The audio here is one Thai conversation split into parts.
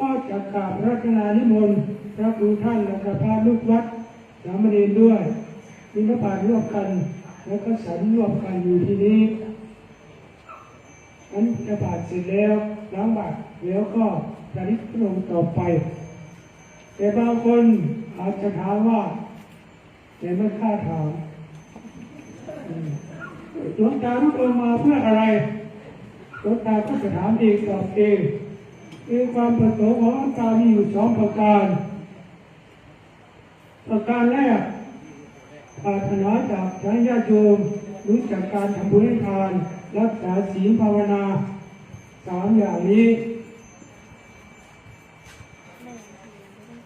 ก็จะกราบพระกรานิมนต์พระครูท่านและพระลูกวัดสามเณรด้วยบิณฑบาตร่วมกันแล้วก็ฉันร่วมกันอยู่ที่นี้นั้นจะบาตเสร็จแล้วล้างบาตรแล้วก็จะริบพระองค์ต่อไปแต่บางคนอาจจะถามว่าแต่ไม่ค่าถามหลวงตาทุกองมาเพื่ออะไรหลวงตาก็จะถามเองตอบเองความประสงค์ของหลวงตามีอยู่2 ประการแรกปรารถนาจากญาติโยมรู้จักการทำบุญให้ทานรักษาศีลภาวนา3 อย่างนี้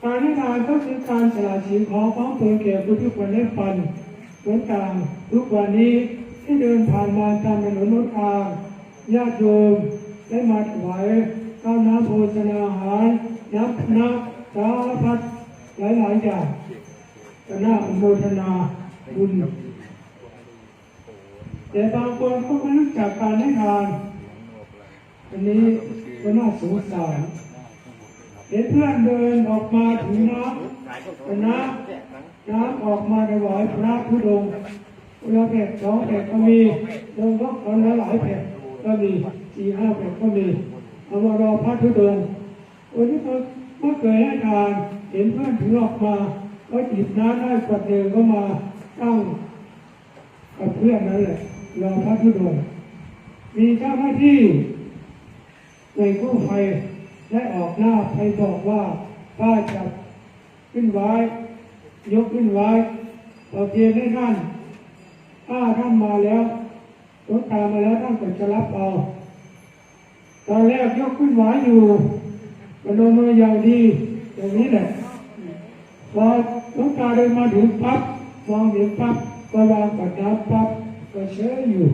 การให้ทานก็คือการสละสิ่งของของตนแก่ผู้ทุกคนได้ปันเหมือนกันทุกวันนี้ที่เดินผ่านมาตามถนนหนทางญาติโยมได้มาถวายข้าวน้ำโภชนาอาหารน้ำสารพัดหลายอย่างก็น่าอนุโมทนาบุญแต่บางคนก็ไม่รู้จักการให้ทานอันนี้ก็น่าสงสารเห็นเพื่อนเดินออกมาถึงน้ำออกมาถวายพระธุดงค์เราแผ่2 แผ่ก็มีลงก็คนละหลายแผ่ก็มี4-5 แผ่ก็มีเอามารอพระธุดงค์วันนี้ก็เคยให้ทานเห็นเพื่อนถือออกมาก็จิบน้ำได้ขวดเดิมก็มาตั้งกับเพื่อนนั่นแหละรอพระธุดงค์มีเจ้าหน้าที่ในกู้ภัยได้ออกหน้าไปบอกว่าป้าจับขึ้นไว้ยกขึ้นไว้ต่อเทียนให้ท่านถ้าท่านมาแล้วรถตามมาแล้วท่านก็จะรับเอาตอนแรกยกขึ้นไว้อยู่กระโดดมืออย่างดีอย่างนี้แหละพอรถตาเดินมาถึงปั๊บมองเห็นปั๊บก็วางปัดน้ำปั๊บก็เฉยอยู่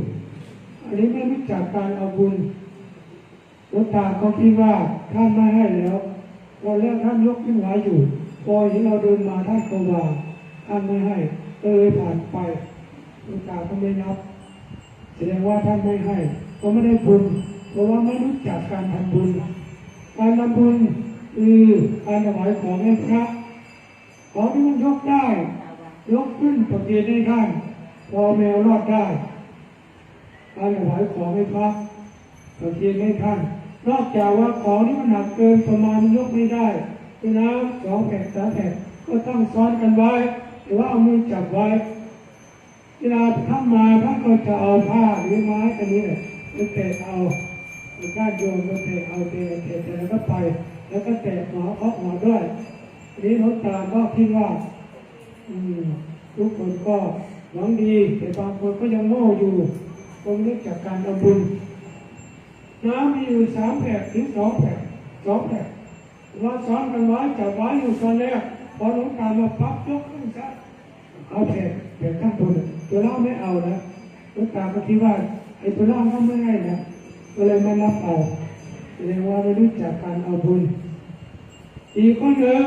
อันนี้ไม่รู้จักการเอาบุญหลวงตาเขาคิดว่าท่านไม่ให้แล้วตอนแรกท่านยกขึ้นไว้อยู่พอเห็นเราเดินมาท่านก็วางท่านไม่ให้เลยผ่านไปหลวงตาก็ไม่นับแสดงว่าท่านไม่ให้ก็ไม่ได้บุญเพราะว่าไม่รู้จักการทำบุญการทำบุญคือการถวายของให้พระของที่มันยกได้ยกขึ้นประเคนให้ท่านพอแมวรอดได้การถวายของให้พระประเคนให้ท่านนอกจากว่าของที่มันหนักเกินประมาณยกไม่ได้คือน้ำ2 แผ่น3 แผ่นก็ต้องซ้อนกันไว้หรือว่าเอามือจับไว้เวลาท่านมาท่านก็จะเอาผ้าหรือไม้อันนี้เนี่ยไปแตะเอาญาติโยมก็แตะเอาเตะแล้วก็ไปแล้วก็แตะหัวเคาะหัวด้วยนี้หลวงตาก็คิดว่าทุกคนก็หวังดีแต่บางคนก็ยังโง่อยู่ตรงนี้จากการเอาบุญน้ำมีอยู่3 แผ่นถึง2 แผ่นเราซ้อนกันไว้จับไว้อยู่ตอนแรกพอหลวงตามาปั๊บยกขึ้นซะเอาแผ่นข้างบนตัวล่างไม่เอานะหลวงตาก็คิดว่าไอ้ตัวล่างก็ไม่ให้นะก็เลยไม่รับเอาแสดงว่าไม่รู้จักการเอาบุญอีกคนหนึ่ง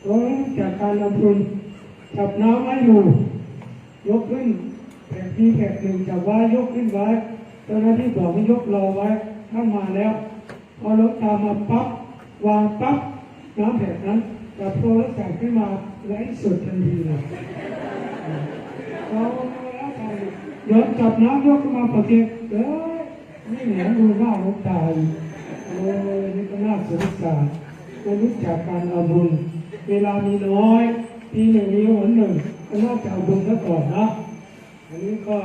เราไม่รู้จักการเอาบุญจับน้ำไว้อยู่ยกขึ้นแผ่นที่แผ่นหนึ่งจับไว้ยกขึ้นไว้เจ้าหน้าที่บอกให้ยกรอไว้ท่านมาแล้วพอหลวงตามาปั๊บวางปั๊บน้ำแผ่นนั้นจับโทรศัพท์ขึ้นมาไลฟ์สดทันทีเลยเราย้อนจับน้ำยกขึ้นมาปกตินี่เหมือนดูหน้าหลวงตานี่ก็น่าสงสารไม่รู้จักการเอาบุญเวลามีน้อยปี1 มีหน 1ก็น่าจะเอาบุญซะก่อนนะอันนี้ก็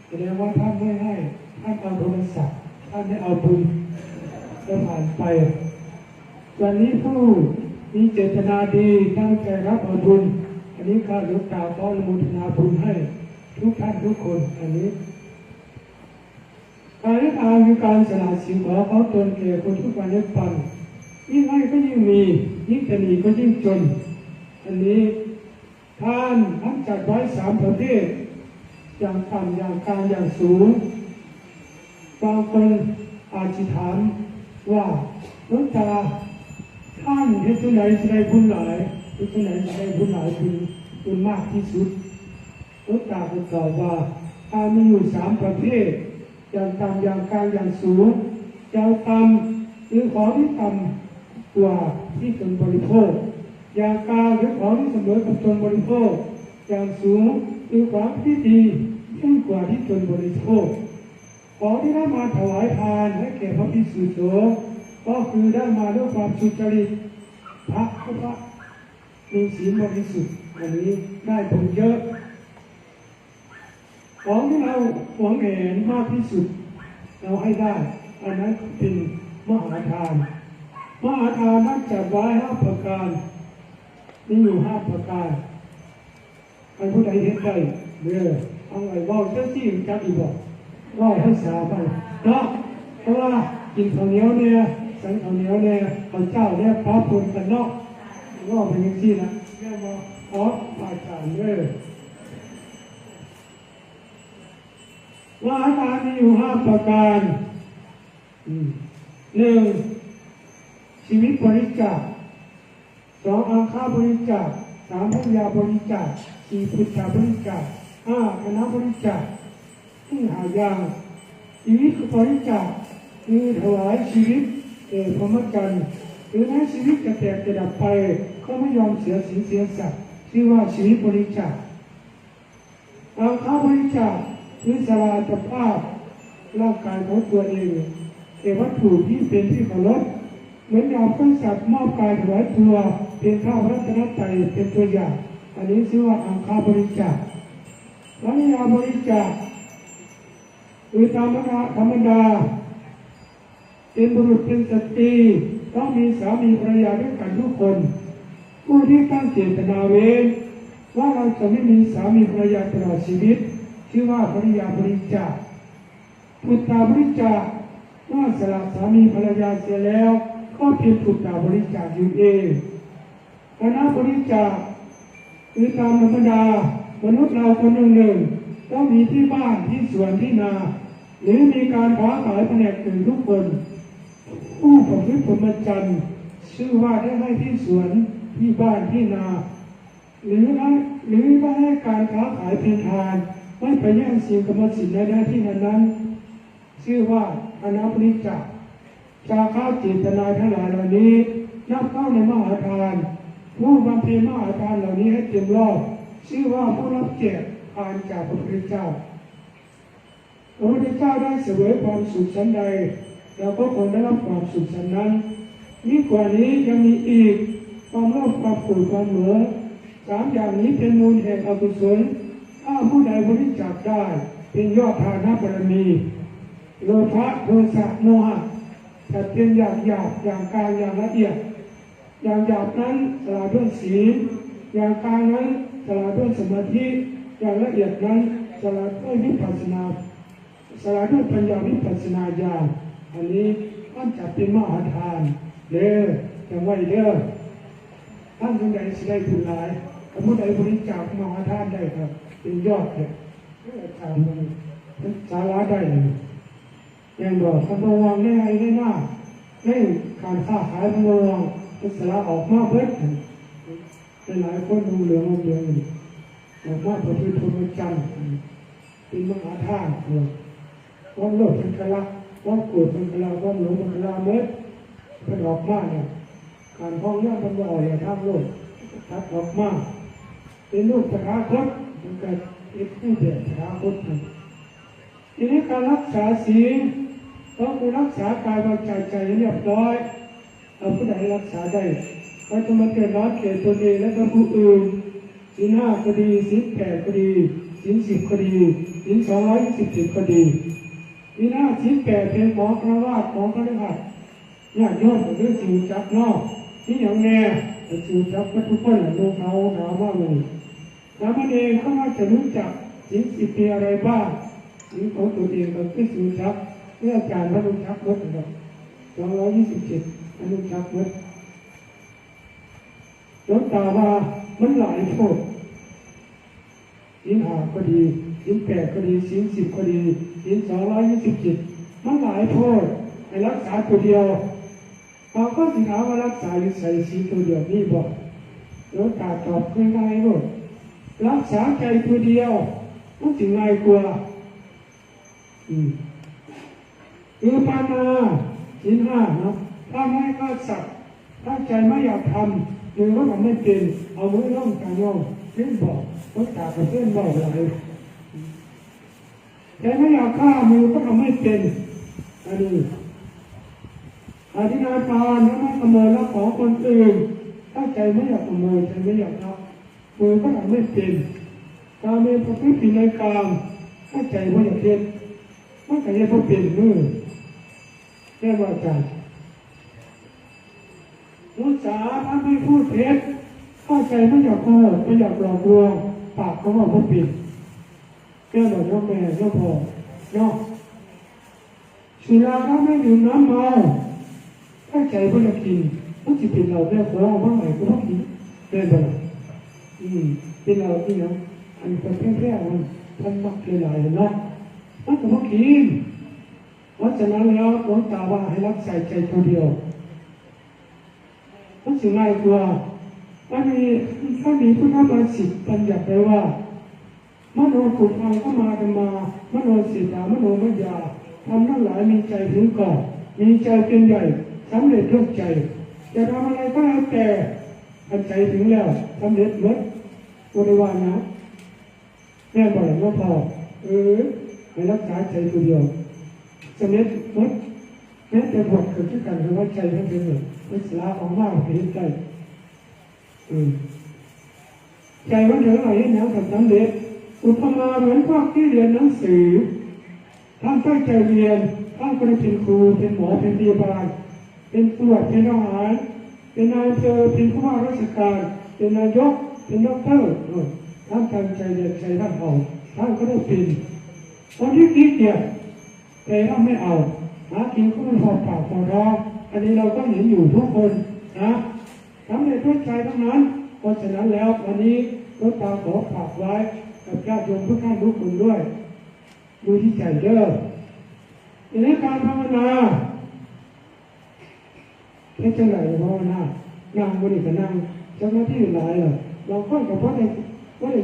แสดงว่าท่านไม่ให้ท่านเอาโทรศัพท์ท่านไม่เอาบุญจะผ่านไปวันนี้ผู้มีเจตนาดีตั้งใจรับเอาบุญอันนี้ข้าหลวงตาขออนุโมทนาบุญให้ทุกท่านทุกคนอันนี้การให้ทานคือการสละสิ่งของตนแก่คนทุกวันนี้ปันยิ่งให้ก็ยิ่งมียิ่งจะมีก็ยิ่งจนอันนี้ท่านจัดไว้3 ประเภทอย่างต่ำอย่างกลางอย่างสูงบางคนอาจจะถามว่าหลวงตาท่านเฮ็ดที่ไหนจะได้บุญหลายเฮ็ดที่ไหนจะได้บุญหลายบุญมากที่สุดหลวงตาก็ตอบว่าท่านมีอยู่3 ประเภทอย่างต่ำอย่างกลางอย่างสูงอย่างต่ำคือของที่ต่ำ กว่าที่ตนบริโภคอย่างกลางหรือของที่เสมอกับตนบริโภคอย่างสูงคือความที่ดียิ่งกว่าที่ตนบริโภคของที่ได้มาถวายทานให้แก่พระภิกษุสงฆ์ก็คือได้มาด้วยความสุจริตพระมีศีลบริสุทธิ์อันนี้ได้ผลเยอะของที่เราหวงแหนมากที่สุดเราให้ได้อันนั้นเป็นมหาทานมหาทานนั้นจัดไว้5 ประการมีอยู่5 ประการใครผู้ใดเห็นได้เอาไว้ว่าเจ้าที่จับอีกบอกว่าให้สาไปเนาะเพราะว่ากินข้าวเหนียวเนี่ยสังข้าวเหนียวเนี่ยข้าวเจ้าเนี่ยพร้อมปนกันเนาะว่าเป็นอย่างที่นะเรียกว่าขออาจารย์ว่าอาจารย์มีอยู่5 ประการ1ชีวิตบริจาค2อาคาบริจาค3พัญญาบริจาค4พุทธบริจาค5คณะบริจาคที่หายางชีวิตบริจาคคือถวายชีวิตแก่พรหมจรรย์หรือแม้ชีวิตจะแตกจะดับไปก็ไม่ยอมเสียศีลเสียสัตว์ชื่อว่าชีวิตบริจาคอาคาบริจาคคือสละจะภาพร่างกายของตัวเองแก่วัตถุที่เป็นที่เคารพเหมือนอย่างพระสัตว์มอบกายถวายตัวเป็นข้าวรัตนตรัยเป็นตัวอย่างอันนี้ชื่อว่าอาคาบริจาคและยาบริจาคคือธรรมดาเป็นบุรุษเป็นสตรีต้องมีสามีภรรยาด้วยกันทุกคนผู้ที่ตั้งเจตนาเว้นว่าเราจะไม่มีสามีภรรยาตลอดชีวิตชื่อว่าภริยาบริจาคพุทธาบริจาคเมื่อสละสามีภรรยาเสียแล้วก็เป็นพุทธาบริจาคอยู่เองคณะบริจาคคือตามธรรมดามนุษย์เราคนหนึ่งต้องมีที่บ้านที่สวนที่นาหรือมีการค้าขายแผนกอื่นทุกคนผู้ประพฤติพรหมจรรย์ชื่อว่าได้ให้ที่สวนที่บ้านที่นาหรือได้ให้การค้าขายเป็นทานไม่ไปแย่งสิ่งกรรมสิทธิ์ในหน้าที่นั้นชื่อว่าคณะบริจาคจาค่าเจตนาทั้งหลายเหล่านี้นับเข้าในมหาทานผู้บำเพ็ญมหาทานเหล่านี้ให้เต็มรอบชื่อว่าผู้รับแจกทานจากพระพุทธเจ้าพระพุทธเจ้าได้เสวยความสุขชั้นใดเราก็คงได้รับความสุขชั้นนั้นยิ่งกว่านี้ยังมีอีกความโลภความโกรธความหลง3 อย่างนี้เป็นมูลแห่งอกุศลถ้าผู้ใดบริจาคได้เป็นยอดทานบารมีโลภะโทสะโมหะแต่เป็นอย่างหยาบอย่างกลางอย่างละเอียดอย่างหยาบนั้นสละด้วยศีลอย่างกลางนั้นสละด้วยสมาธิอย่างละเอียดนั้นสละด้วยวิปัสสนาสละด้วยปัญญาวิปัสสนาญาณอันนี้ท่านจัดเป็นมหาทานจังไว้ท่านผู้ใดสิได้บุญหลายผู้ใดบริจาคมหาทานได้ครับเป็นยอดเลยทานมันสาระได้อย่างบอกคำระวังได้หน้าให้การค้าขายคำระวังเป็นสาระออกมาเบิดหลายคนดูเหลืองออกมาประพฤติพรหมจรรย์เป็นมหาทานความโลภเป็นกะละความโกรธเป็นกะละความหลงเป็นกะละเบิดเป็นออกมาเนี่ยการพ้องย่ามันอ่อยทำโลภทัดออกมาเป็นรูปพระคตมันก็เป็นผู้เดียดพระคตทีนี้การรักษาศีลต้องคือรักษากายวาจาใจเรียบร้อยเอาผู้ใดรักษาได้ก็จะมาเกิดร้อนเกิดตนเองและกับผู้อื่นศีล5 ก็ดีศีล8 ก็ดีศีล10 ก็ดีศีล227 ก็ดีศีล5 ศีล8เป็นของฆราวาสของคฤหัสถ์ญาติโยมก็คือสิ่งจักนอกที่อย่างแน่สิ่งจักทุกคนลงเขาถามว่าเลยสามเณรเขาน่าจะรู้จักศีล10มีอะไรบ้างศีลของตัวเองก็คือศีลจักเมื่ออาจารย์พระลุงชักวัดนะครับ227อนุชักวัดหลวงตาว่ามันหลายโทษศีล5 ก็ดีศีล8 ก็ดีศีล10 ก็ดีศีล227มันหลายโทษให้รักษาตัวเดียวเราก็สิถามว่ารักษาอยู่ใส่ศีลตัวเดียวนี่บอกหลวงตาตอบง่ายๆว่ารักษาใจตัวเดียวมันถึงง่ายกว่าคือปานาศีล5นะถ้าไม่ฆ่าสัตว์ ถ้าใจไม่อยากทำหรือว่าทำไม่เป็นเอามือล่องกายย่องเส้นบอกวัดตากับเส้นบอกอะไรใจไม่อยากฆ่ามือก็ทำไม่เป็นอันนี้อธินาทานไม่ขโมยแล้วของคนอื่นถ้าใจไม่อยากขโมยใจไม่อยากทำมือก็ทำไม่เป็นการมีประพฤติในกามถ้าใจไม่อยากเฮ็ดมันก็ยังเปลี่ยนมือแค่ว่าใจมุสาถ้าไม่พูดเท็จถ้าใจไม่อยากโกหกไม่อยากหลอกลวงปากก็ว่าเปลี่ยนแค่บอกว่าแม่ก็พอเนาะสุราถ้าไม่ดื่มน้ำเมาถ้าใจไม่อยากกินมันจะเป็นเราแม่ขอเอาบ้างไหนก็ต้องกินได้บ่ล่ะเป็นเราที่นะอันเป็นแค่ๆมันมักหลายๆเนาะมันก็มากินเพราะฉะนั้นแล้วหลวงตาว่าให้รักใส่ใจตัวเดียวมันสิ่งง่ายกว่าถ้ามีพุทธบัญญัติบัญญัติไว้ว่ามโนขุดฟังเข้ามามโนสิตามโนมัญญาทำทั้งหลายมีใจถึงก่อนมีใจเป็นใหญ่สำเร็จด้วยใจจะทำอะไรก็แล้วแต่อันใจถึงแล้วสำเร็จหมดบริวารนะแม่บอกว่าพอให้รักษาใจตัวเดียวสำเร็จหมดแม้แต่บทเกิดขึ้นกันคือว่าใจทั้งเป็นหมดมันสลาของว่างไปใจใจมันถึงอะไรแนวสำเร็จอุปมาเหมือนพวกที่เรียนหนังสือท่านตั้งใจเรียนท่านก็ได้เป็นครูเป็นหมอเป็นพยาบาลเป็นตำรวจเป็นทหารเป็นนายอำเภอเป็นผู้ว่าราชการเป็นนายกเป็นด็อกเตอร์ท่านตั้งใจเรียนใจท่านเอาท่านก็ได้เป็นคนที่ขี้เกียจแต่ท่านไม่เอาหากินก็ไม่พอปากพอท้องอันนี้เราก็เห็นอยู่ทุกคนนะทำในด้วยใจทั้งนั้นเพราะฉะนั้นแล้ววันนี้ก็ตามขอฝากไว้กับญาติโยมทุกท่านทุกคนด้วยดูที่ใจเด้อในการภาวนาไม่ใช่ไหนภาวนานั่งบริกรนั่งเจ้าหน้าที่หลายเราก็กับพ่อได้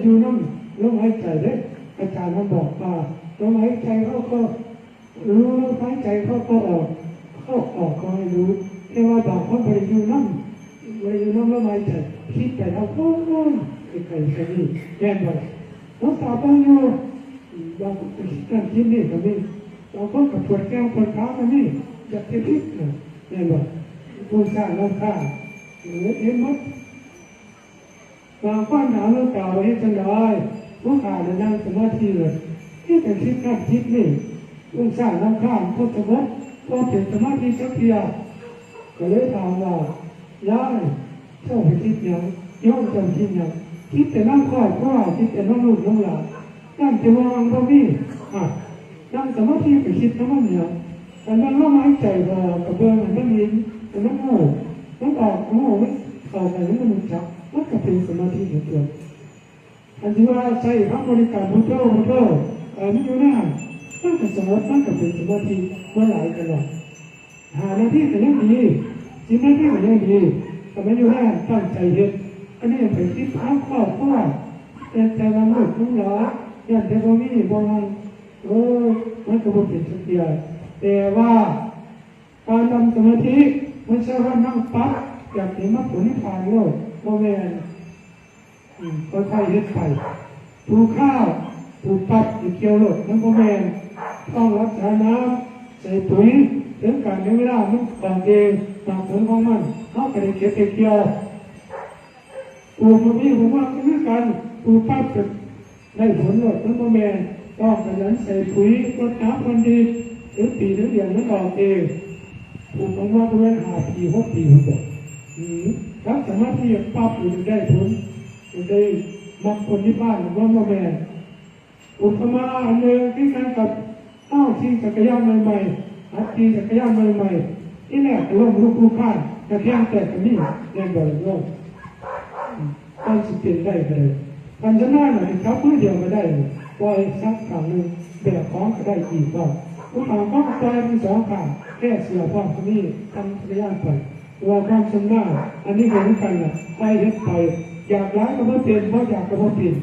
อยู่นั่งลมหายใจได้อาจารย์ท่านบอกว่าลมหายใจเข้าก็รู้ลมหายใจเข้าก็ออกก็ให้รู้แค่ว่าบางคนบริอยู่นั่งลมหายใจคิดไปแล้วโอ้ยไกลๆแค่นี้แย่เลยน้องสาวต้องอยู่บางการคิดนี่ก็มีเราก็กับปวดแก้วปวดขากันนี่อยากจะคิดแย่เลยผู้สร้างน้ำข้าเห็นมั้ยบางคนถามเรื่องเก่าให้จังได้ผู้ขาดนั่งสมาธิเลยที่แต่คิดนั่งคิดนี่ผู้สร้างน้ำข้าพุทธวัตรก็เป็นสมาธิสักเพียก็เลยถามว่าย้ายเจ้าไปคิดยังย่อมจำคิดยังคิดแต่นั่งคอยก็คิดแต่นั่งลูกนั่งหลานนั่งจะวางก็มีนั่งสมาธิไปคิดน้ำมันเนี่ยแต่นั่งละไม้ใจพอกระเบื้องมันไม่ยินแต่นั่งโง่นั่งออกโง่ไม่เข้าไปนั่งมันจับมันก็เป็นสมาธิของตัวอันที่ว่าใช้พระบริการพุทโธไม่อยู่หน้านั่งกับสมาธินั่งกับเป็นสมาธิเมื่อไหร่กันหรอหาหน้าที่แต่ยังดีสิ่งหน้าที่แต่ยังดีแต่ไม่อยู่หน้าตั้งใจเย็นอันนี้เป็นที่พักครอบครัวแต่ละลูกทั้งหลายอย่างแต่ก็มีบางมันก็บ่เป็นสักอย่างแต่ว่าการทำสมาธิไม่ใช่ว่านั่งปั๊บอยากเห็นมรรคผลนิพพานโลกโมเมนค่อยๆเฮ็ดไปปลูกข้าวปลูกปักเกี่ยวโลกมันโมเมนต้องรักษาน้ำใส่ปุ๋ยถึงการเวลามันของเองตามผลของมันเขาก็ได้เก็บเกี่ยวปลูกมันมีผมว่าคือกันปลูกปั๊บจะได้ผลโลดมันโมเมนต้องขยันใส่ปุ๋ยรดน้ำคนดีถึงปีถึงเดือนมันออกเองปลูกผมว่าเป็น5 ปี6 ปีผมบอกถ้าสามารถที่จะปั๊บอยู่ได้ผลอยู่ได้มรรคผลนิพพานหรือว่าโมเมนอุปมาอันหนึ่งที่การกับขี่จักรยานใหม่ๆหัดขี่จักรยานใหม่ๆนี่แหละล้มลุกข้านกระเทียงแตกกันนี่แรงบ่อยล้มต้องสิเปลี่ยนได้เลยการจะน่าหน่อยครับเพื่อเดียวไม่ได้ปล่อยสักครั้งหนึ่งแบบของก็ได้อีกบ้างผู้ถามก็ปล่อยเป็น2 ครั้งแค่เสียความคนนี้ทำจักรยานไปตัวความชำนาญอันนี้เหมือนกันแหละไปเฮ็ดไปอยากร้ายก็ไม่เปลี่ยนเพราะอยากก็ไม่เปลี่ยน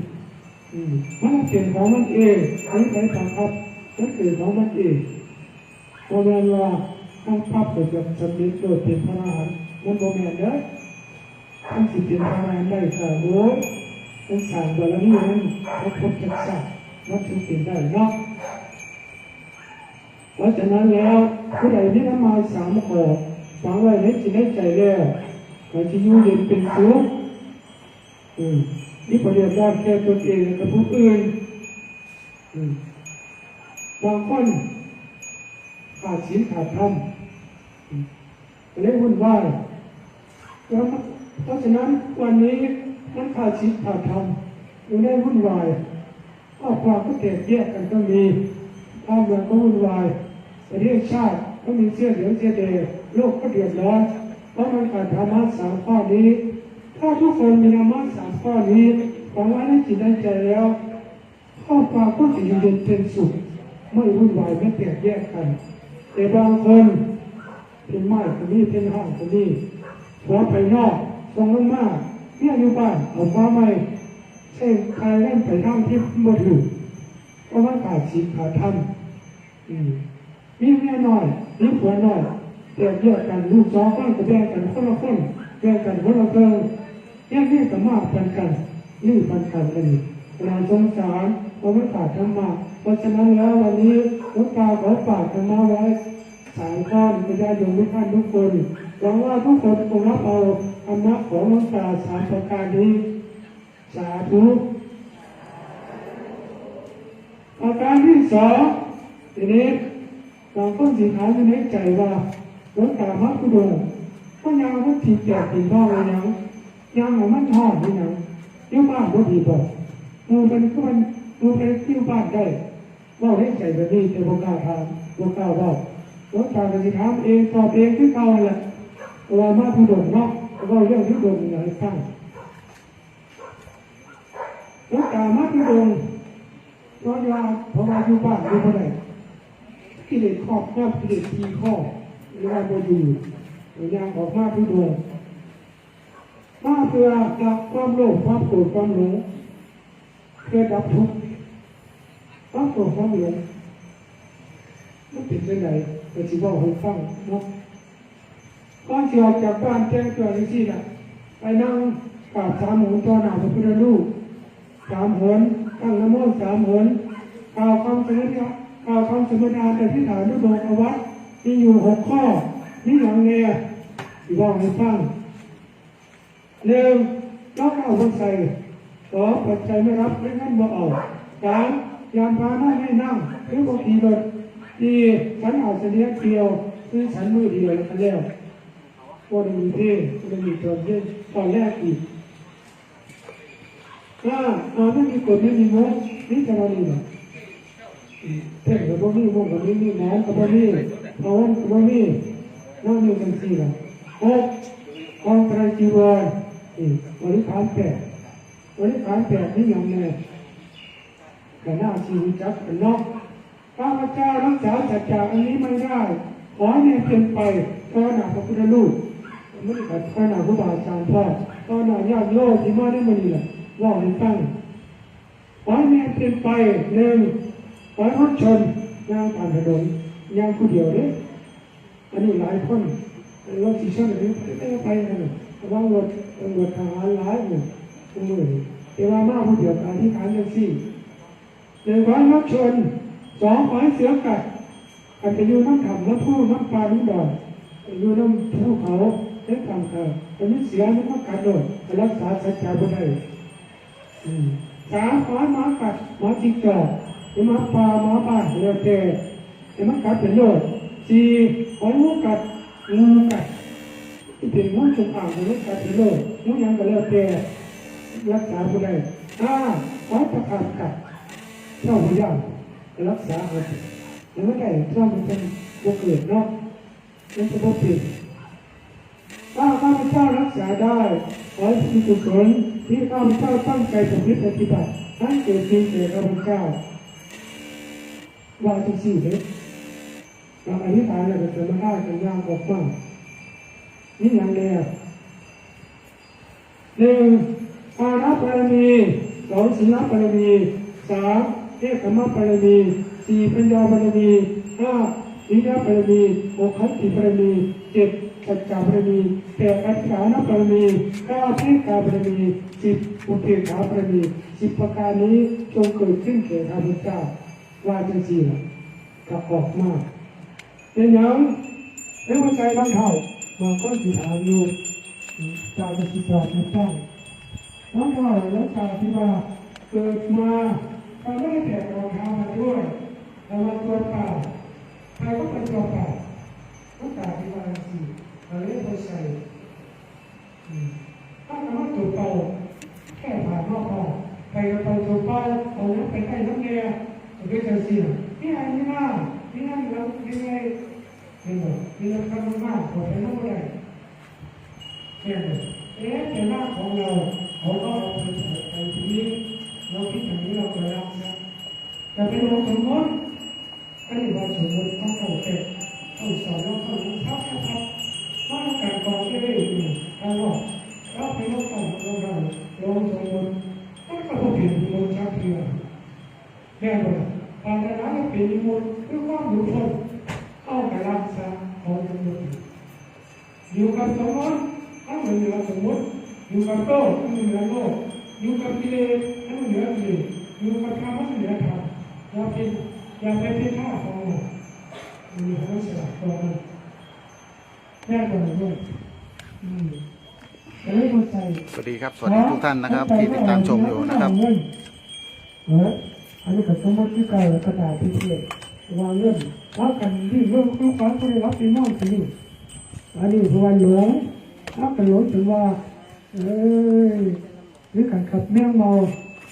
มันเปลี่ยนของมันเองไม่ใช่บังคับมันเปลี่ยนของมันเองพอเวลาตั้งภาพเกิดจากสำเร็จโดยเป็นพระอรหันต์โม มันโมเมนต์เด้อท่านสิเป็นทางานได้ค่ะโว้ยเป็นสารบารมีนั้นเขาพบจักษะนับถือเป็นได้เนาะเพราะฉะนั้นแล้วผู้ใดที่ทำมา3 ข้อฟังไว้ในจิตในใจแล้วก็จะอยู่เย็นเป็นสุขนี่ประเดี๋ยวได้แค่ตัวเองกับผู้อื่นบางคนขาดศีลขาดธรรมก็เลยวุ่นวายเพราะฉะนั้นวันนี้มันขาดศีลขาดธรรมอยู่ได้วุ่นวายครอบครัวก็แตกแยกกันก็มีบ้านเมืองก็วุ่นวายประเทศชาติก็มีเสียเหลืองเสียแดงโลกก็เดือดร้อนเพราะมันขาดธรรมะ3 ข้อนี้ถ้าทุกคนมีธรรมะ3 ข้อนี้ฟังไว้ในจิตในใจแล้วครอบครัวก็จะอยู่เย็นเป็นสุขไม่วุ่นวายไม่แตกแยกกันแต่บางคนเป็นไม้คนนี้เป็นห้างคนนี้หัวไปนอกตรงลงมาเนี่ยอยู่บ้านเอาฟ้าไม่ใช่ใครเล่นไปทางที่บ่ถูกเพราะว่าขาดศีลขาดธรรมมีแม่น้อยมีผัวน้อยแตกแยกกันลูก2 คนก็แบ่งกันคนละคนแบ่งกันคนละเกินแยกนี่ก็มากพันกันนี่พันกันเลยเราสงสารเพราะว่าขาดธรรมะเพราะฉะนั้นแล้ววันนี้หลวงตาขอฝากธรรมะไว้3 ข้อไม่ได้โยมทุกท่านทุกคนหวังว่าทุกคนคงรับเอาธรรมะของหลวงตา3 ประการนี้สาธุประการที่2ทีนี้บางคนสิถามในใจว่าหลวงตาพระธุดงค์ก็ยังมันผิดแปลกผิดบ้างเลยยังมันทอดนี่ยังอยู่บ้านบ่ดีบ่มูเป็นที่บ้านได้ว่าให้ใจแบบนี้แต่บ่กล้าถามบ่กล้าบอกหลวงตาก็สิถามเองตอบเองคือเก่าแหละว่ามาธุดงค์เนาะก็เรื่องธุดงค์ให้ฟังหลวงตามาธุดงค์ย้อนว่าเพราะว่าอยู่บ้านอยู่บ่ได้กิเลสครอบกิเลสตีข้อหรือว่าบ่อยู่อย่างออกมาธุดงค์มาเพื่อดับความโลภความโกรธความหลงเพื่อดับทุกข์ความโกรธความหลงมันเป็นไปไหนก็สิบอกให้ฟังเนาะก่อนที่ออกจากบ้านแจ้งตัวจังซี่น่ะไปนั่งกราบ3 หนต่อหน้าพระพุทธรูป3 หนตั้งนะโม3 หนกล่าวคำสมญาแต่ที่ฐานนุโลมเอาไว้มีอยู่6 ข้อนี่อย่างแน่สิบอกให้ฟัง1ต้องเอาคนใส่2ปัจจัยไม่รับไม่งั้นบ่เอา3ยามพานั่งให้นั่งหรือบ่ขี่รถ4ฉันเอาเสนียเดียวคือฉันมือเดียวแล้วบ่ได้มีเพศบ่ได้มีตัวเพศตอนแรกอีกไม่มีกฎไม่มีงบนี่จะมาดีหรอเพ่งกับพวกนี้พวกกับนี้นี่น้ำกับพวกนี้เอาวันกับพวกนี้นั่งอยู่กันสี่ละกองไตรจีวรบริขาร8นี่อย่างไรแต่หน้าชีวิตจักเป็นนอกข้าพเจ้ารักษาสัจจะอันนี้ไม่ได้ขอให้เป็นไปต่อหน้าพระพุทธรูปไม่ได้ขัดต่อหน้าพระบาทสามพ่อต่อหน้าญาติโยมที่มาได้มานี่แหละว่าให้ตั้งขอให้เป็นไป1ขอรถชนยางผ่านถนนยางผู้เดียวเลยอันนี้หลายคนรถสีชนนี้ไปกันว่ารถทหารหลายหมู่มือแต่ว่ามาผู้เดียวการที่การยังสี่1ขอรถชน2ขอเสือกัดอาจจะอยู่น้ำถ่ำน้ำผู้น้ำปลาน้ำดอนอยู่น้ำภูเขาเล่นทางเขาแต่นี่เสียน้ำกัดโดดรักษาสัจจะบ่ได้3ขอหมากัดหมาจิกจอกหรือหมาปลาหมาบ้านเรือแก่แต่มันกัดเป็นโลด4ของูกัดที่เป็นงูจงอางหรือกัดเป็นโลดงูยังก็เรือแก่รักษาบ่ได้ขอตะขาบกัดเจ้าพยารักษาเอาหรือไม่ได้เจ้ามันเป็นบ่เกิดเนาะมันจะบ่ผิดข้าพเจ้ารักษาได้ขอให้มีกุศลที่ข้าพเจ้าตั้งใจปฏิบัติทั้งเกิดจริงแก่ข้าพเจ้าว่าทุกสิ่งเลยเราอธิษฐานแล้วก็จะมาได้กันยากออกมานี่อย่างเดียว1อารัปารมี2ศีลบารมี3เอกขมบารมี4ปัญญาบารมี5วิริยะบารมี6ขันติบารมี7 สัจจะบารมีแต่อธิษฐานบารมี9เทศกาบารมี10อุเบกขาบารมี10ประการนี้จงเกิดขึ้นแก่ข้าพเจ้าว่าจังซี่ก็ออกมาเป็นอย่างในหัวใจทั้งเท่าบางคนสิถามอยู่จากจะสิตอบไม่ต้องทั้งเท่าแล้วจากที่ว่าเกิดมาเราไม่ได้แตกรองเท้ามาด้วยเรามาตัวเปล่าใครก็เป็นตัวเปล่าต้องจากที่ว่าสิเราเรียกว่าใส่ถ้าเราไม่ตัวเปล่าแค่ผ่านรอบพอใครก็เป็นตัวเปล่าเอาน้ำไปใกล้น้ำแดงจะได้ใจเสียนี่ไงนี่น่านี่นั่นเรานี่ไงนี่หมดนี่เราทำมากขอไปน้ำอะไรแค่นี้แต่หน้าของเราเขาก็เอาไปใส่ไปที่นี้เราคิดอย่างนี้เราก็รับนะแต่เป็นองค์สมมติก็อยู่ว่าสมมติต้องเข้าใจเข้าสอนเราเข้าทับนะครับถ้าการกองไม่ได้อยู่การว่าเราไปลงต่อเราเราลงสมมติก็พอเปลี่ยนลงชักเพียงแน่นอนตอนนั้นเปลี่ยนมุดด้วยความรู้พ้นเข้ากับรักษาของสมมติอยู่กับสมมติถ้าเหมือนเหนือสมมติอยู่กับโลกถ้าเหนือโลกอยู่กับกิเลสถ้าเหนือกิเลสอยู่กับธรรมถ้าเหนือธรรมอย่าไปเป็นท่าของมันมีความสลับตัวมันแน่นอนด้วยสวัสดีครับสวัสดีทุกท่านนะครับที่ติดตามชมอยู่นะครับอันนี้ก็สมมติที่เก่ากระดาษที่เทียบวางเงินรับกันที่เรื่องของความได้รับเป็นน้องที่นี่อันนี้คือวันหลวงรับกันหลวงถึงว่าหรือการขับแมวเมา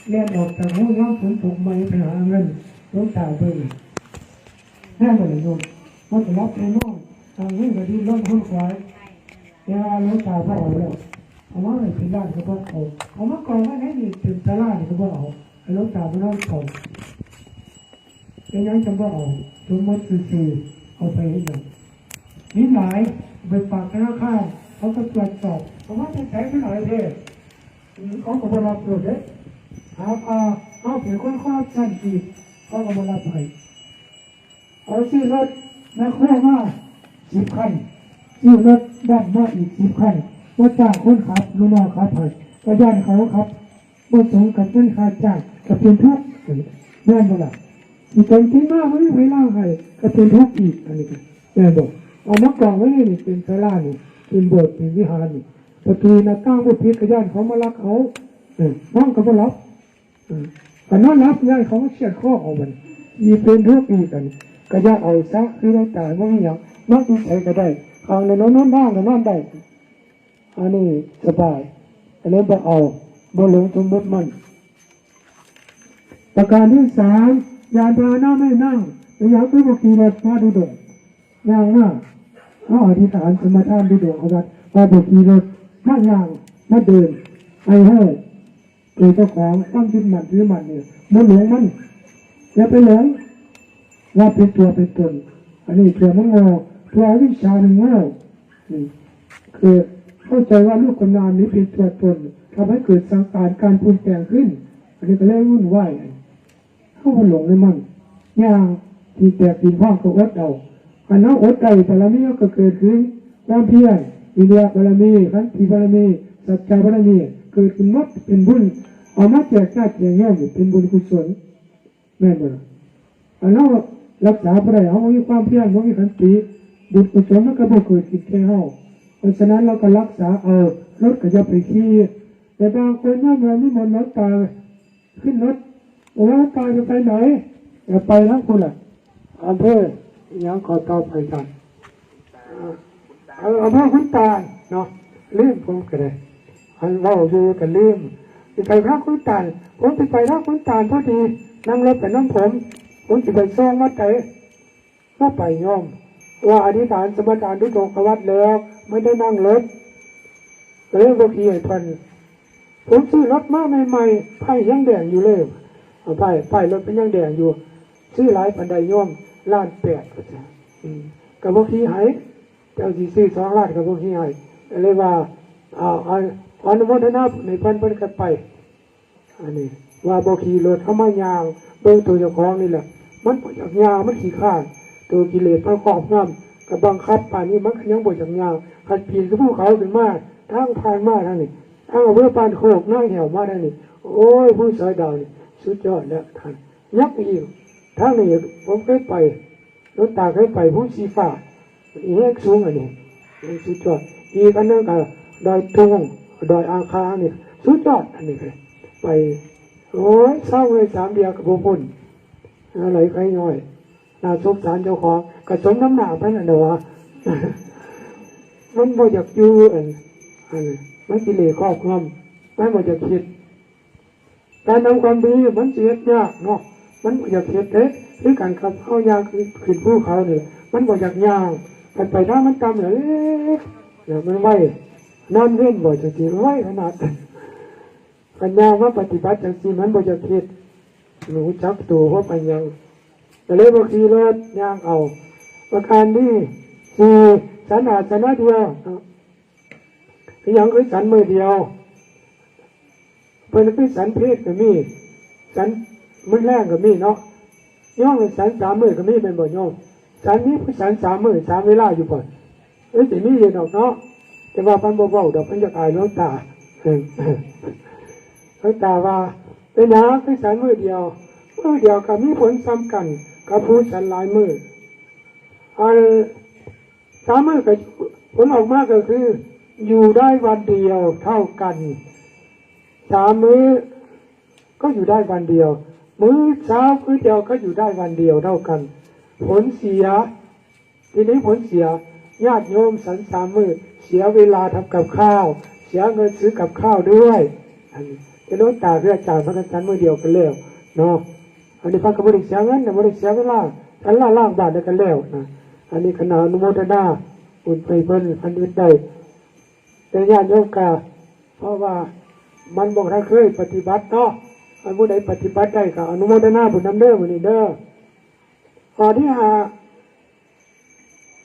เลี้ยนออกจากห้องน้ำฝนตกมาไปหาเงินรถตาไปแน่เลยโยมมันจะรับเป็นน้องทางนี้ก็ที่รถห้องควายเวลารถตาพ่อเอาแล้วเอามาให้เป็นด้านก็พ่อเอามาก่อนว่าให้นี่เป็นตลาดก็พ่อเอารถตาไปนอนก่อนเป็นยังจำพ่อเอาสมมติคือเอาไปให้ยังนิดหลายไปปากธนาคารเขาก็ตรวจสอบเพราะว่าจะใช้เป็นอะไรเท่เขาก็บรับตรวจเลยเอาเผียคนข้อชั้นจีเขาก็บรับไปเอาชื่อรถนักข้อมา10 คันชื่อรถด้านมาอีก10 คันว่าจ้างคนขับลูกน้องขับไปก็ย่านเขาครับว่าสงกับเงินค่าจ้างกับเป็นทุกข์แน่นบ่ล่ะอีกคนที่มากไม่มีเวลาให้ก็เป็นทุกข์อีกอันนี้ก็แน่นบ่เอามากองไว้นี่เป็นศาลานี่เป็นโบสถ์เป็นวิหารนี่ประตูหน้าต่างบุตรพิกย่านเขามาลักเขาน้องก็มารับแต่น้องรับย่านเขาเฉียดข้อเอามันมีเป็นทุกข์อีกกันก็ย่านเอาซะคือเราตายว่าไม่อย่างน้องดูใช้ก็ได้ข้างในนอนบ้างนอนได้อันนี้สบายอันนี้บ่เอาบ่หลงสมมติมันประการที่3ยานพาหนะไม่นั่งอยากคือบุกีรถมาดูดงอย่างว่าเขาอธิษฐานสมาทานดูดงเอาไว้ว่าบุกีรถมาอย่างมาเดินไอ้เฮ้คือเจ้าของต้องยึดมั่นถือมั่นเนี่ยมันหลงมันอย่าไปหลงว่าเป็นตัวเป็นตนอันนี้เถื่อนมันโง่ตัววิชาหนึ่งโง่นี่คือเข้าใจว่าลูกคนนามนี้เป็นตัวตนทำให้เกิดสังขารการปรุงแต่งขึ้นอันนี้ก็เรียกวุ่นวายเข้ามาหลงในมันย่างที่แตกปีนห้องก็อดเอาอันนั้นอดใจแต่ละนี้ก็เกิดขึ้นความเพียรวิริยะบารมีขันติบารมีสัจจะบารมีเกิดขึ้นหมดเป็นบุญเอามาแจกจ่ายอย่างเงี้ยเป็นบุญกุศลแม่นบ่อันนั้นรักษาพระได้เขามีความเพียรเขามีขันติบุญกุศลมันก็บ่เกิดขึ้นแค่เฮาเพราะฉะนั้นเราก็รักษาเอารถก็จะไปขี่แต่บางคนเนี่ยไม่มนรถตายขึ้นรถว่าตายจะไปไหนอย่าไปทั้งคนละอำเภอยังขอต่อไปกันอำเภอคุณตายเนาะลืมผมก็ได้อันเล่าอยู่กันลืมไปพระคุณตายผมไปพระคุณตายพอดีนั่งรถไปน้ำผมจะไปซ่องวัดไหนก็ไปย่อมว่าอธิษฐานสมถานทุกองค์วัดแล้วไม่ได้นั่งรถเรื่องบางทีไอ้พันผมซื้อรถมาใหม่ๆไผ่ยังแดงอยู่เลยไผ่รถเป็นยังแดงอยู่ซื้อหลายปันไดย่อม1,800,000ก็จะกับบางทีหายเจ้าที่ซื้อ2 ล้านกับบางทีหายเลยว่าอนุโมทนาในพันกันไปอันนี้ว่าบางทีรถเข้ามายางเบิ่งตัวเจ้าของนี่แหละมันอยากยางมันขี้ข้านตัวกิเลสมันครอบงำ กับบังคับป่านนี้มันยังบ่จังยาวหัดปีนขึ้นภูเขาขึ้นมาทางผ่านมาทางนี้ทางอำเภอปานโคกนั่งเหี่ยวมาทางนี้โอ้ยผู้สอยดาวนี่สุดยอดแล้วท่านยักษ์อีกทางนี้ผมเคยไปรถตาเคยไปผู้สีฟ้าอีกแห่งสูงอันนี้สุดยอดอีกอันนึงก็ดอยตุงดอยอาคานี่สุดยอดอันนี้ไปโอ้ยเศร้าเลย3 เดือนกับผมพุ่นอะไรใครน้อยน่าสงสารเจ้าของกระสมน้ำหนักไปนั่นเด้อวะมันบ่อยากอยู่อันมันกิเลสครอบงำมันบ่อยากคิดการทำความดีมันเสียยากเนาะมันบ่อยากคิดเด้หรือการขับเข้ายากขึ้นภูเขาเนี่ยมันบ่อยากย่างไปถ้ามันตามเนี่ยมันไหวนอนเว้นบ่จะสิไหวขนาดปัญญาว่าปฏิบัติจังซี่มันบ่อยากคิดรู้จักตัวว่าปัญญาแต่เลยบางทีรถย่างเอาประการนี้คือฉันอาสนะเดียวยังคือฉันมือเดียวเป็นคือฉันเพศก็มีฉันมือแรกก็มีเนาะย่องฉัน3 มื้อก็มีเป็นบ่ย่องฉันนี้คือฉัน3 มื้อ3 เวลาอยู่บ่แต่มีอยู่ดอกเนาะแต่ว่าพันบ่เว้าดอกพันจะอายหลวงตาหลวงตาว่าเป็นหยังคือฉันมือเดียวก็มีผลซ้ำกันกับผู้ฉันหลายมื้อ3 มื้อก็ผลออกมาก็คืออยู่ได้วันเดียวเท่ากัน3 มื้อก็อยู่ได้วันเดียวมื้อเช้ามื้อเดียวก็อยู่ได้วันเดียวเท่ากันผลเสียทีนี้ผลเสียญาติโยมฉัน3 มื้อเสียเวลาทำกับข้าวเสียเงินซื้อกับข้าวด้วยอันนี้จะโดนตาเพื่อจ่ายพระกันฉันมื้อเดียวกันแล้วเนาะอันนี้พระกบฏเสียเงินบริเสียเวลาฉันล่างบาทได้กันแล้วนะอันนี้ขณะอนุโมทนาอุ่นไปเพิ่นอันอื่นได้แต่ญาติโยมกาเพราะว่ามันบอกถ้าเคยปฏิบัติเนาะอันผู้ใดปฏิบัติได้ก็อนุโมทนาบุญนำเด้อมื้อนี้เด้อข้อที่5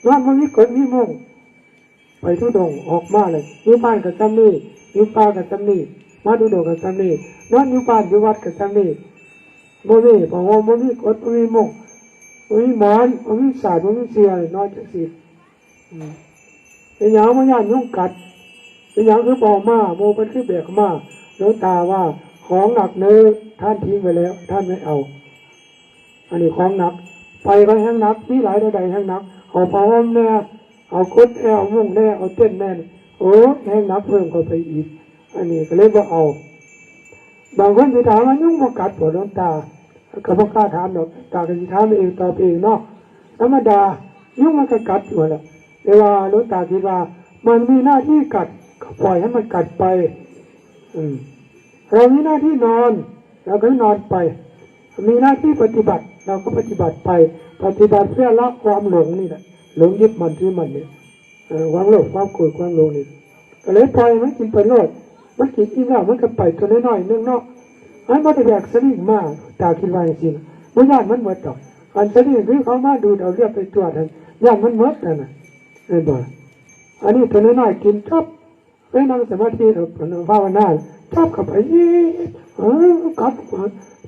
นอนบ่มีกฎมีมุ่งไปทุดงออกมาเลยอยู่บ้านกับซ้ำนี่อยู่ป่ากับซ้ำนี่มาทุดงกับซ้ำนี่นอนอยู่บ้านอยู่วัดกับซ้ำนี่บ่มีเพราะว่าบ่มีกฎบ่มีมุ่งบ่มีหมอนบ่มีสาดบ่มีเสียนอนจังซี่เป็นหยังบ่ย่านยุงกัดเป็นหยังคือบ่มาโมเป็นคือแบกมาหลวงตาว่าของหนักเนื้อท่านทิ้งไปแล้วท่านไม่เอาอันนี้ของหนักไปก็แห้งหนักมีหลายใดแห้งหนักเอาผ้าห่มแน่เอาคุดแน่เอามุ้งแน่เอาเต้นแน่โอ้แห้งหนักเพิ่มเข้าไปอีกอันนี้ก็เลยว่าเอาบางคนจะถามว่ายุ่งบ่กัดบ่หลวงตาก็บ่กล้าถามดอกตาก็สิถามเองตอบเองเนาะธรรมดายุ่งมันก็กัดอยู่แหละแต่ว่าหลวงตาคิดว่ามันมีหน้าที่กัดก็ปล่อยให้มันกัดไปเรามีหน้าที่นอนเราก็นอนไปมีหน้าที่ปฏิบัติเราก็ปฏิบัติไปปฏิบัติเพื่อละความหลงนี่แหละหลงยึดมันที่มันเนี่ยความโลภความโกรธความหลงนี่ก็เลยปล่อยมันกินไปโลดมันกินอิ่มแล้วมันก็ไปตัวน้อยๆนึงเนาะอันมันจะแบกสลิงมากตาคิดว่าจริงๆไม่ญาติมันหมดดอกอันสลิงคือเขามาดูเอาเรียบไปตรวจญาติมันหมดนั่นน่ะเห็นบ่อันนี้ตัวน้อยๆกินชอบไปนั่งสมาธิภาวนาชอบเข้าไปกลับ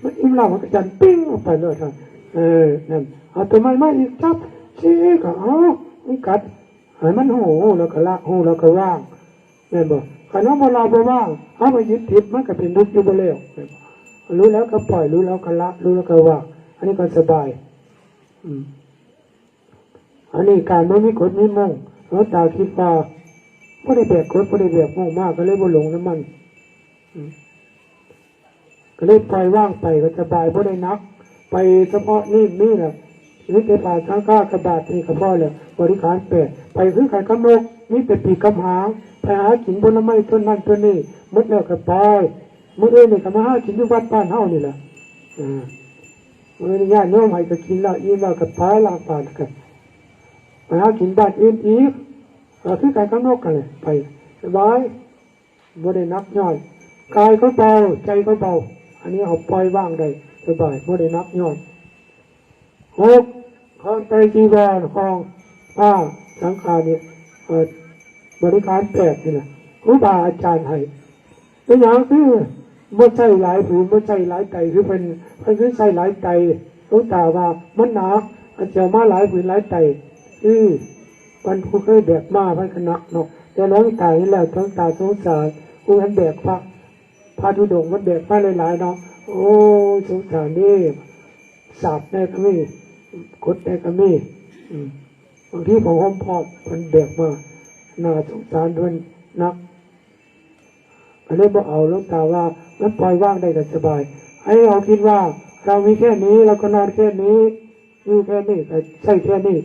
มันอิ่มแล้วมันก็จันปิ้งออกไปเลยครับนั่นเอาตัวไม้มาอีกจับชี้ก็มันกัดให้มันหูแล้วก็ละหูแล้วก็ว่างเห็นบ่ขันว่าเวลาบ่ว่างเอาไปยึดติดมันก็เป็นทุกข์อยู่บ่แล้วรู้แล้วก็ปล่อยรู้แล้วก็ละรู้แล้วก็ว่างอันนี้ก็สบายอันนี้การไม่มีกฎไม่มุ่งหลวงตาคิดว่าบ่ได้แบกกฎบ่ได้แบกมุ่งมากก็เลยบ่หลงน้ำมันก็เลยปล่อยว่างไปก็สบายบ่ได้นักไปเฉพาะนี่แหละนี่เป็นบาทข้างข้ากระบาดนี่กระเพาะเลยบริการ8ไปคือไข่กำนกนี่เป็นปีกำหางไปหากินผลไม้ต้นนั้นต้นนี้มดแล้วก็ไปมื้อนี่ก็มาหากินอยู่วัดบ้านเฮานี่แหละมื้อนี้ญาติโยมให้ก็กินแล้วอิ่มแล้วก็ไปล้างปากกันไปหากินบ้านอื่นอีกคือไข่กำนกกันเลยไปสบายบ่ได้นักย่อยกายก็เบาใจก็เบาอันนี้เอาปล่อยว่างได้สบายบ่ได้นักย่อย6ของไตรจีวรของผ้าสังฆาเนี่ยบริการ8นี่แหละครูบาอาจารย์ให้เป็นอย่างคือบ่ใช่หลายผืนบ่ใช่หลายไตคือเป็นคือใส่หลายไตหลวงตาว่ามันหนาอาจจะมาหลายผืนหลายไต วันผู้เคยแบกมาพันขนักเนาะแต่น้องตายแล้วท้องตาสงสารผู้นั้นแบกพระธุดงค์มันแบกมาหลายๆเนาะโอ้สงสารนี่สาบในก็มีกดในก็มีบางทีของห้องพ่อมันแบกมาน่าสงสารด้วยนักอันนี้บอกเอาลูกตาว่ามันปล่อยว่างได้แต่สบายให้เราคิดว่าเรามีแค่นี้เราก็นอนแค่นี้อยู่แค่นี้ใช่แค่นี้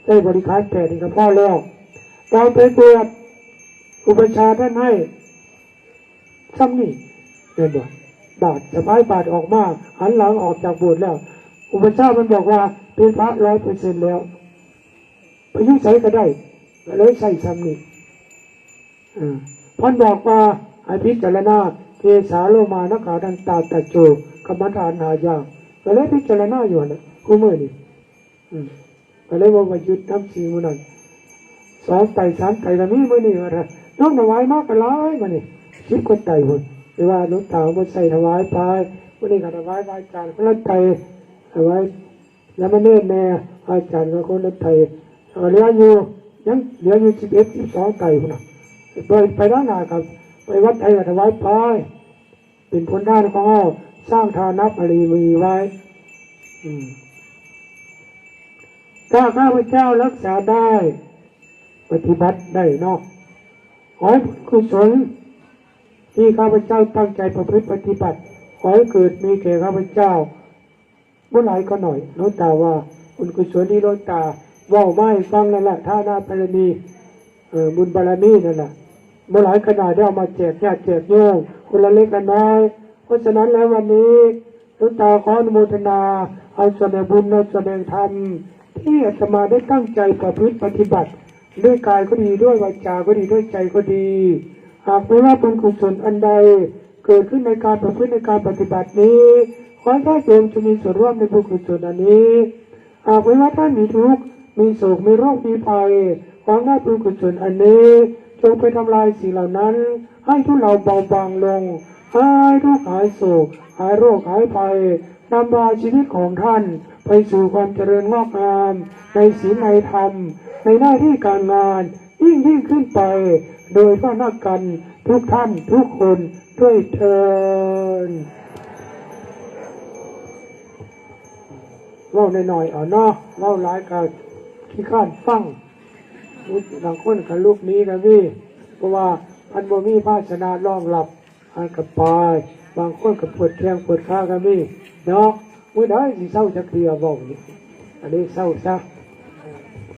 ได้บริการแผ่ที่กับพ่อแล้วเราไปเปิดอุปชาท่านให้ซ้ำนี่เนี่ยบอกบาทสบายบาทออกมาหันหลังออกจากโบสถ์แล้วอุปชามันบอกว่าเป็นพระ100%แล้วไปยุ่งใส่ก็ได้เลยใส่ซ้ำนี่พันบอกว่าอภิจารณาเทสาโลมานักขาดันตาตะโจกรรมฐานหายากก็เลยพิจารณาอยู่นะคู่มือนี่ก็เลยว่าหยุดทำสิ่งนั้น2 ไต่ 3 ไต่แบบนี้มื่อนี่อะไรน้องถวายมากก็ร้ายมานี่10 กว่าไต่หมดแต่ว่าน้องสาวมาใส่ถวายไปมื่อนี่ก็ถวายอาจารย์คนละไต่ถวายแล้วมาเน้นแน่อาจารย์ก็คนละไต่เหลืออยู่ยังเหลืออยู่11 12 ไต่คนน่ะไปด้านหน้ากับไปวัดไทยถวายไปเป็นผลด้านของเราสร้างทานับอริมีไว้ถ้าข้าพเจ้ารักษาได้ปฏิบัติได้เนาะขอให้กุศลที่ข้าพเจ้าตั้งใจประพฤติปฏิบัติขอให้เกิดมีแก่ข้าพเจ้าเมื่อไหร่ก็หน่อยโลตาว่าบุญกุศลที่โลตาว่าไม่ฟังนั่นแหละท่านาพรณีบุญบารมีนั่นแหละเมื่อหลายขนาดได้เอามาแจกญาติแจกโยมคนละเล็กละน้อยเพราะฉะนั้นแล้ววันนี้หลวงตาขออนุโมทนาเอาแสดงบุญและแสดงธรรมที่อาตมาได้ตั้งใจประพฤติปฏิบัติด้วยกายก็ดีด้วยวาจาก็ดีด้วยใจก็ดีหากไม่ว่าเป็นกุศลอันใดเกิดขึ้นในการประพฤติในการปฏิบัตินี้ขอให้ท่านโยมจะมีส่วนร่วมในบุญกุศลอันนี้หากไม่ว่าท่านมีทุกข์มีโศกมีโรคมีภัยขอให้บุญกุศลอันนี้จงไปทำลายสิ่งเหล่านั้นให้ทุเลาเบาบางลงให้ทุกข์หายโศกหายโรคหายภัยนำพาชีวิตของท่านไปสู่ความเจริญงอกงามในศีลในธรรมในหน้าที่การงานยิ่งขึ้นไปโดยพระนักกันทุกท่านทุกคนด้วยเถิดเล่าหน่อยๆเอาเนาะเล่าหลายกันที่ข้านฟังบางคนกับลูกนี้นะพี่เพราะว่าอันบ่มีภาชนะรองรับอันกับปลายบางคนกับปวดแข้งปวดขากันพี่เนาะเมื่อใดสิเศร้าจะเคลียร์บอกนี่อันนี้เศร้าซะ